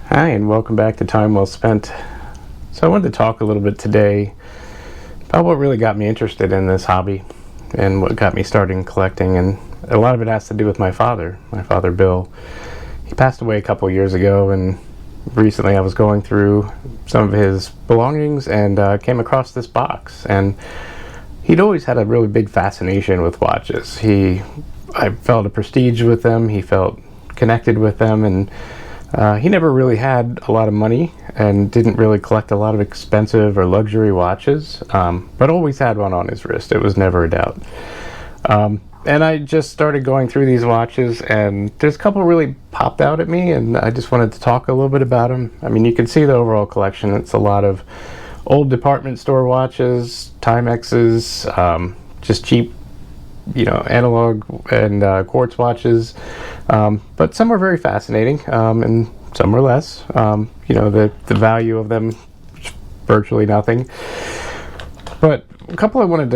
Hi, and welcome back to Time Well Spent. So I wanted to talk a little bit today about what really got me interested in this hobby and what got me starting collecting, and a lot of it has to do with my father Bill. He passed away a couple years ago, and recently I was going through some of his belongings and came across this box, and he'd always had a really big fascination with watches. I felt a prestige with them, he felt connected with them, and he never really had a lot of money and didn't really collect a lot of expensive or luxury watches, but always had one on his wrist. It was never a doubt. And I just started going through these watches, and there's a couple really popped out at me, and I just wanted to talk a little bit about them. I mean, you can see the overall collection. It's a lot of old department store watches, Timexes, just cheap, analog and quartz watches, but some are very fascinating, and some are less. The value of them, virtually nothing. But a couple I wanted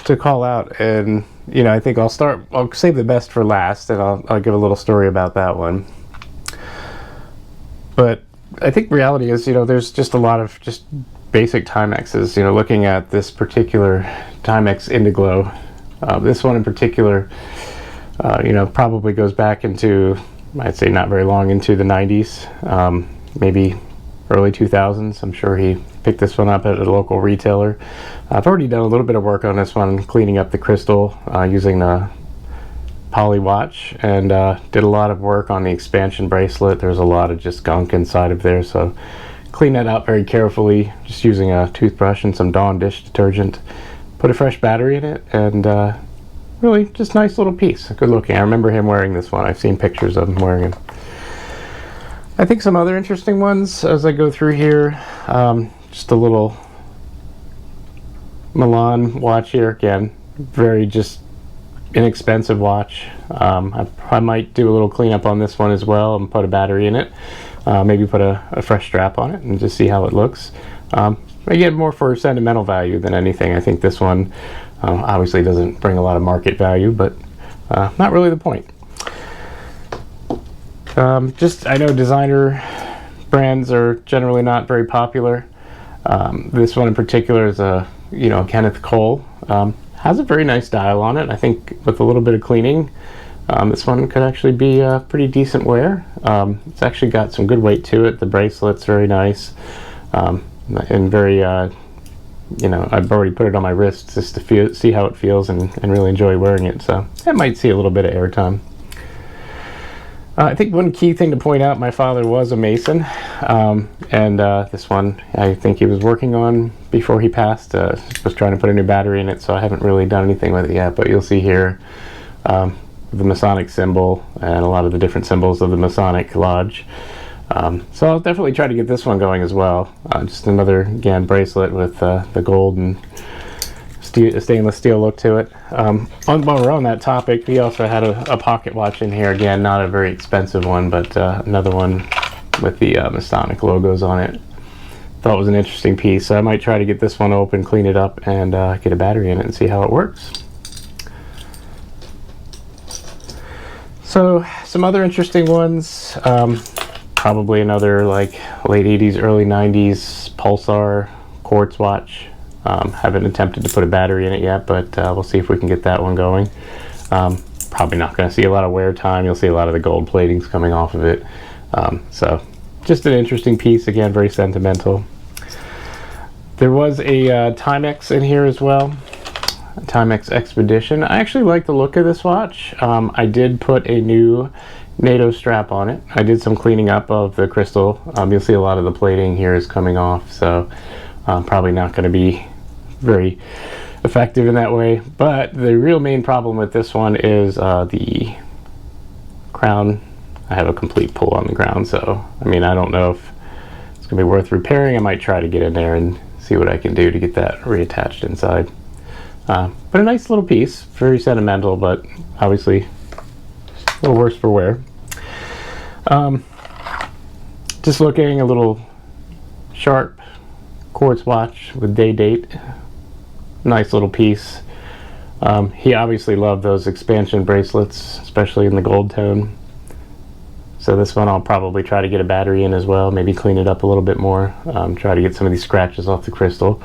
to call out, and I think I'll save the best for last, and I'll give a little story about that one. But I think reality is, there's just a lot of just basic Timexes. Looking at this particular Timex Indiglo. This one in particular, probably goes back into, I'd say not very long, into the 90s, maybe early 2000s. I'm sure he picked this one up at a local retailer. I've already done a little bit of work on this one, cleaning up the crystal using the poly watch, and did a lot of work on the expansion bracelet. There's a lot of just gunk inside of there, so clean that out very carefully, just using a toothbrush and some Dawn dish detergent. Put a fresh battery in it, and really just nice little piece. Good looking. I remember him wearing this one. I've seen pictures of him wearing it. I think some other interesting ones as I go through here. Just a little Milan watch here. Again, very just inexpensive watch. I might do a little cleanup on this one as well and put a battery in it. Maybe put a fresh strap on it and just see how it looks. Again, more for sentimental value than anything. I think this one obviously doesn't bring a lot of market value, but not really the point. I know designer brands are generally not very popular. This one in particular is a Kenneth Cole. Has a very nice dial on it. I think with a little bit of cleaning, this one could actually be a pretty decent wear. It's actually got some good weight to it. The bracelet's very nice. And very, I've already put it on my wrist just to see how it feels and really enjoy wearing it. So it might see a little bit of airtime. I think one key thing to point out, my father was a Mason, and this one I think he was working on before he passed. Was trying to put a new battery in it, so I haven't really done anything with it yet. But you'll see here the Masonic symbol and a lot of the different symbols of the Masonic Lodge. So I'll definitely try to get this one going as well. Just another, again, bracelet with the gold and stainless steel look to it. While we're on that topic, he also had a pocket watch in here. Again, not a very expensive one, but another one with the Masonic logos on it. Thought it was an interesting piece. So I might try to get this one open, clean it up, and get a battery in it and see how it works. So some other interesting ones. Probably another like late 80s, early 90s Pulsar quartz watch. Haven't attempted to put a battery in it yet, but we'll see if we can get that one going. Probably not going to see a lot of wear time. You'll see a lot of the gold platings coming off of it. So just an interesting piece, again, very sentimental. There was a Timex in here as well, a Timex Expedition. I actually like the look of this watch. I did put a new NATO strap on it. I did some cleaning up of the crystal. You'll see a lot of the plating here is coming off, so probably not going to be very effective in that way. But the real main problem with this one is the crown. I have a complete pull on the crown, so I don't know if it's going to be worth repairing. I might try to get in there and see what I can do to get that reattached inside. But a nice little piece, very sentimental, but obviously a little worse for wear. Just looking, a little sharp quartz watch with day date. Nice little piece. He obviously loved those expansion bracelets, especially in the gold tone. So this one I'll probably try to get a battery in as well, maybe clean it up a little bit more, try to get some of these scratches off the crystal.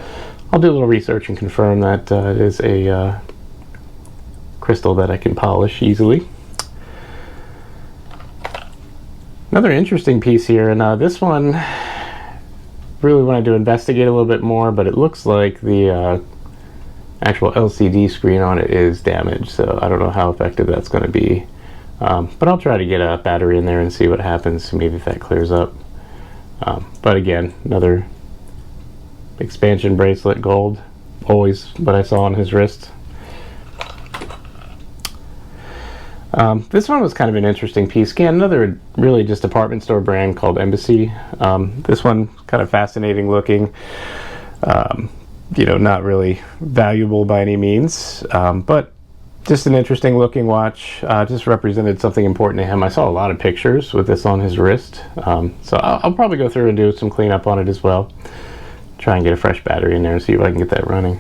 I'll do a little research and confirm that it is a crystal that I can polish easily. Another interesting piece here, and this one really wanted to investigate a little bit more, but it looks like the actual LCD screen on it is damaged, so I don't know how effective that's going to be. But I'll try to get a battery in there and see what happens, maybe if that clears up. But again, another expansion bracelet, gold, always what I saw on his wrist. This one was kind of an interesting piece. Again, another really just department store brand called Embassy. This one kind of fascinating looking. You know, not really valuable by any means, but just an interesting looking watch. Just represented something important to him. I saw a lot of pictures with this on his wrist, so I'll probably go through and do some cleanup on it as well. Try and get a fresh battery in there and see if I can get that running.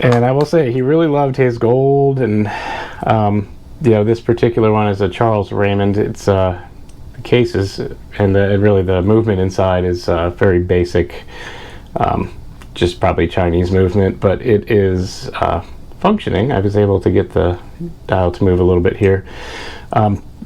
And I will say he really loved his gold, and you know, this particular one is a Charles Raymond. It's the cases and really the movement inside is very basic, just probably Chinese movement, but it is functioning. I was able to get the dial to move a little bit here.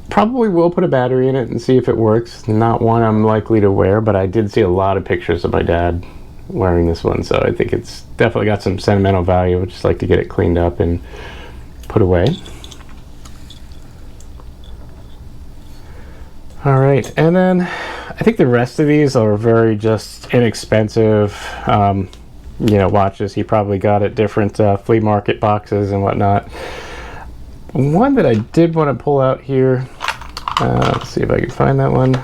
Probably will put a battery in it and see if it works. Not one I'm likely to wear, but I did see a lot of pictures of my dad wearing this one, so I think it's definitely got some sentimental value. I'd just like to get it cleaned up and put away. All right, and then I think the rest of these are very just inexpensive, you know, watches he probably got at different flea market boxes and whatnot. One that I did want to pull out here, let's see if I can find that one.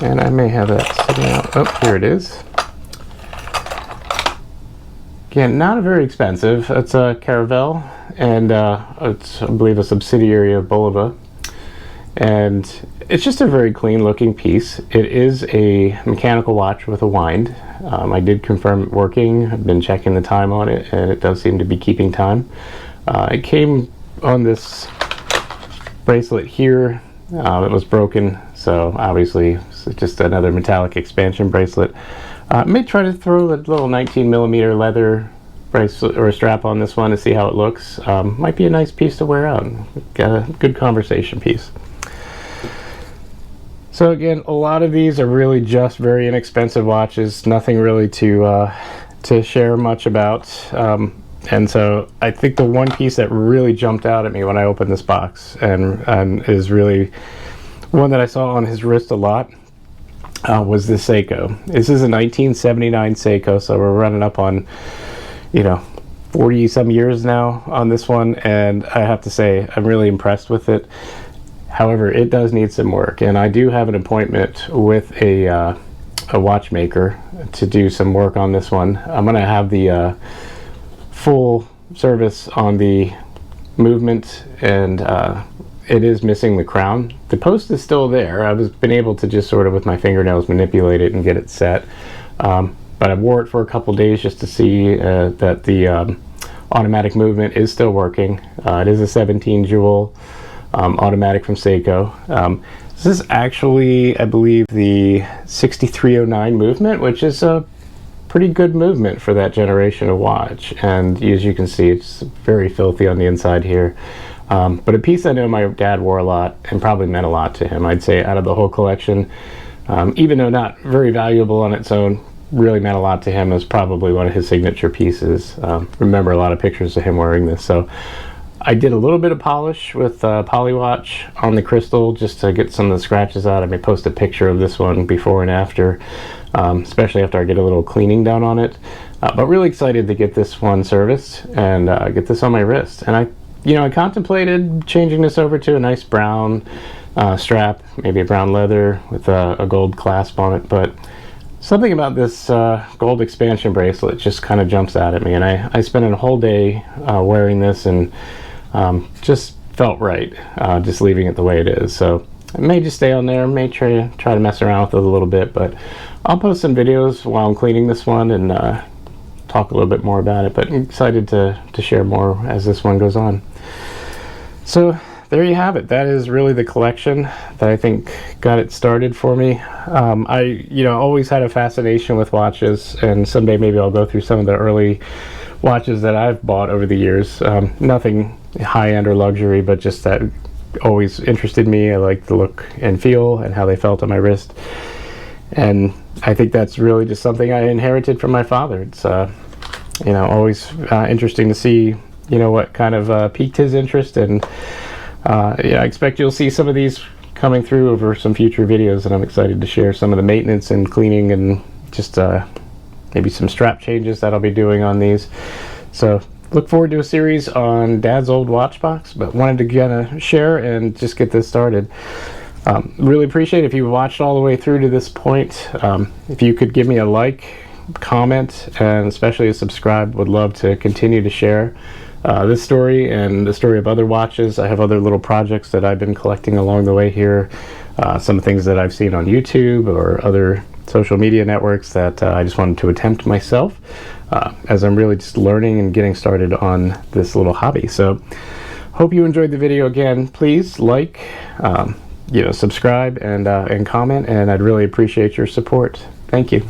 And I may have that sitting out. Oh, here it is. Again, not very expensive. It's a Caravelle, and it's, I believe, a subsidiary of Bulova. And it's just a very clean looking piece. It is a mechanical watch with a wind. I did confirm it working. I've been checking the time on it, and it does seem to be keeping time. It came on this bracelet here. It was broken, so obviously it's just another metallic expansion bracelet. I may try to throw a little 19mm leather bracelet or a strap on this one to see how it looks. Might be a nice piece to wear out. Got a good conversation piece. So again, a lot of these are really just very inexpensive watches, nothing really to share much about. And so I think the one piece that really jumped out at me when I opened this box and is really one that I saw on his wrist a lot was this Seiko. This is a 1979 Seiko, so we're running up on, you know, 40 some years now on this one, and I have to say I'm really impressed with it. However, it does need some work, and I do have an appointment with a watchmaker to do some work on this one. I'm going to have the full service on the movement, and it is missing the crown. The post is still there. I've been able to just sort of with my fingernails manipulate it and get it set, but I wore it for a couple days just to see that the automatic movement is still working. It is a 17 jewel automatic from Seiko. This is actually, I believe, the 6309 movement, which is a pretty good movement for that generation of watch, and as you can see, it's very filthy on the inside here, but a piece I know my dad wore a lot and probably meant a lot to him. I'd say out of the whole collection, even though not very valuable on its own, really meant a lot to him. As probably one of his signature pieces. Remember a lot of pictures of him wearing this. So I did a little bit of polish with Polywatch on the crystal just to get some of the scratches out. I may post a picture of this one before and after, especially after I get a little cleaning done on it. But really excited to get this one serviced and get this on my wrist. And I contemplated changing this over to a nice brown strap, maybe a brown leather with a gold clasp on it. But something about this gold expansion bracelet just kind of jumps out at me. And I spent a whole day wearing this and just felt right, just leaving it the way it is. So I may just stay on there, may try to mess around with it a little bit, but I'll post some videos while I'm cleaning this one and talk a little bit more about it, but I'm excited to share more as this one goes on. So there you have it. That is really the collection that I think got it started for me. I always had a fascination with watches, and someday maybe I'll go through some of the early watches that I've bought over the years. Nothing high-end or luxury, but just that always interested me. I like the look and feel and how they felt on my wrist, and I think that's really just something I inherited from my father. It's always interesting to see what kind of piqued his interest, and I expect you'll see some of these coming through over some future videos, and I'm excited to share some of the maintenance and cleaning and just maybe some strap changes that I'll be doing on these. So look forward to a series on Dad's old watch box, but wanted to kind of share and just get this started. Really appreciate it if you watched all the way through to this point. If you could give me a like, comment, and especially a subscribe. Would love to continue to share this story and the story of other watches. I have other little projects that I've been collecting along the way here. Some things that I've seen on YouTube or other social media networks that I just wanted to attempt myself, as I'm really just learning and getting started on this little hobby. So hope you enjoyed the video. Again, please like, subscribe and comment, and I'd really appreciate your support. Thank you.